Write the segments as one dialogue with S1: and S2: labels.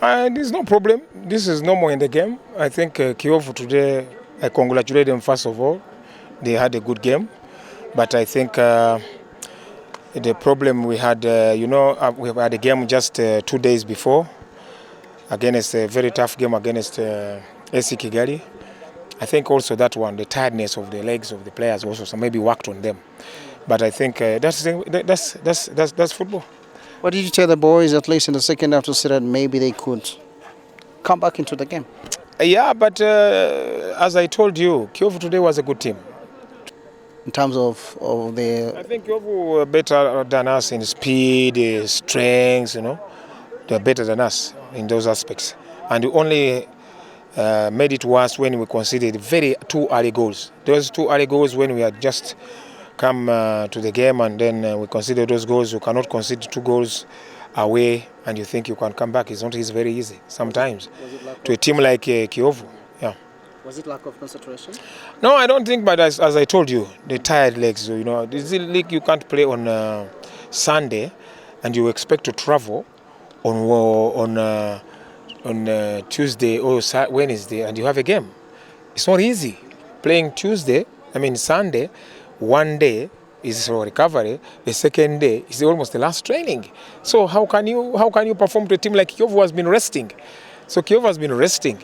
S1: There's no problem. This is normal in the game. I think Kiyovu today, I congratulate them first of all. They had a good game. But I think the problem we had, we had a game just 2 days before against a very tough game against AC Kigali. I think also that one, the tiredness of the legs of the players also so maybe worked on them. But I think that's football.
S2: What did you tell the boys, at least in the second half, to say that maybe they could come back into the game?
S1: Yeah, but as I told you, Kiyovu today was a good team.
S2: In terms of the...
S1: I think Kiyovu were better than us in speed, strength, They're better than us in those aspects. And we only made it worse when we conceded two early goals. Those two early goals when we had just come to the game and then we consider those goals. You cannot concede 2 goals away and you think you can come back. It's not very easy sometimes to a team like Kiyovu. Yeah.
S2: Was it lack of concentration?
S1: No, I don't think, but as I told you, the tired legs, this league you can't play on Sunday and you expect to travel on Tuesday or Wednesday and you have a game. It's not easy. Playing Sunday, one day is for recovery, the second day is almost the last training. So how can you perform to a team like Kiyovu who has been resting? So Kiyovu has been resting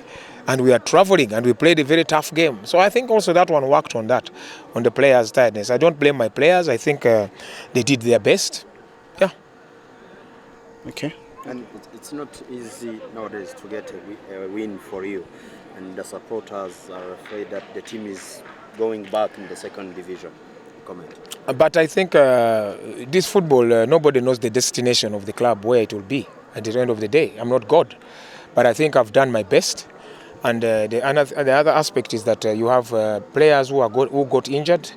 S1: and we are traveling and we played a very tough game. So I think also that one worked on that, on the players' tiredness. I don't blame my players. I think they did their best. Yeah.
S2: Okay.
S3: And it's not easy nowadays to get a win for you. And the supporters are afraid that the team is going back in the second division. Comment.
S1: But I think this football, nobody knows the destination of the club, where it will be at the end of the day. I'm not God. But I think I've done my best. And the other aspect is that you have players who got injured.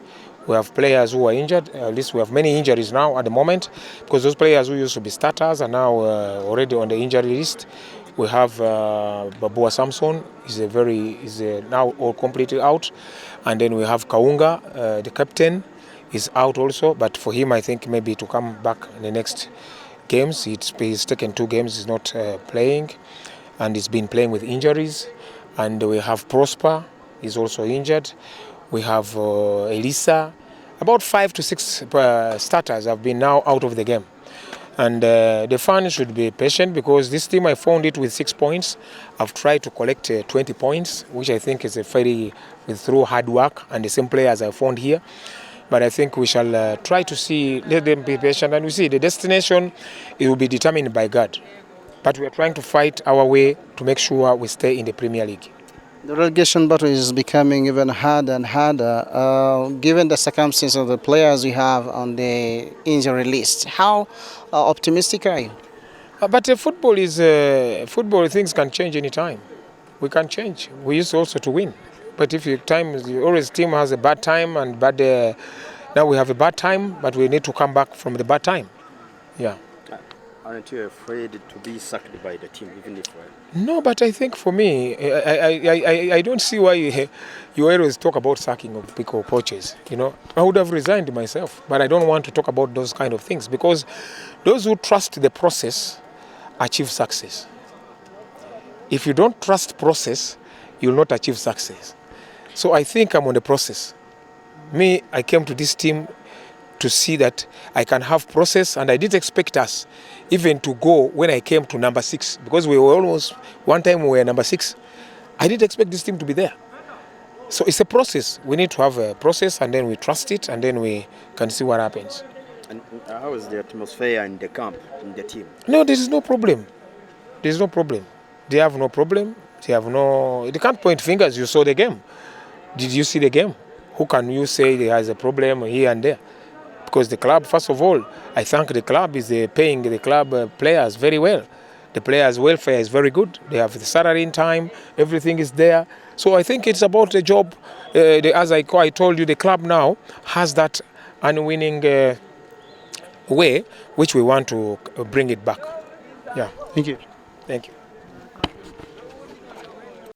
S1: We have players who are injured. At least we have many injuries now at the moment because those players who used to be starters are now already on the injury list. We have Babua Samson is now all completely out, and then we have Kaunga, the captain, is out also. But for him, I think maybe to come back in the next games. He's taken 2 games. He's not playing, and he's been playing with injuries. And we have Prosper, he's also injured. We have Elisa. About 5 to 6 starters have been now out of the game. And the fans should be patient because this team, I found it with 6 points. I've tried to collect 20 points, which I think is through hard work and the same players I found here. But I think we shall try to see, let them be patient, and we see the destination, it will be determined by God. But we are trying to fight our way to make sure we stay in the Premier League.
S2: The relegation battle is becoming even harder and harder. Given the circumstances of the players we have on the injury list, how optimistic are you?
S1: But football things can change anytime. We can change. We used also to win. But if always team has a bad time now we have a bad time, but we need to come back from the bad time. Yeah.
S3: Aren't you afraid to be sacked by the team, even if?
S1: No, but I think for me, I don't see why you always talk about sacking of people, coaches. I would have resigned myself, but I don't want to talk about those kind of things because those who trust the process achieve success. If you don't trust process, you will not achieve success. So I think I'm on the process. I came to this team to see that I can have process, and I didn't expect us even to go when I came to number 6 because we were one time we were number 6. I didn't expect this team to be there. So it's a process. We need to have a process and then we trust it and then we can see what happens.
S3: And how is the atmosphere in the camp, in the team?
S1: No, there is no problem. There is no problem. They have no problem. They can't point fingers. You saw the game. Did you see the game? Who can you say there has a problem here and there? Because the club, first of all, I thank the club is paying the club players very well. The players' welfare is very good. They have the salary in time. Everything is there. So I think it's about the job. As I told you, the club now has that unwinning way, which we want to bring it back. Yeah.
S2: Thank you.
S1: Thank you.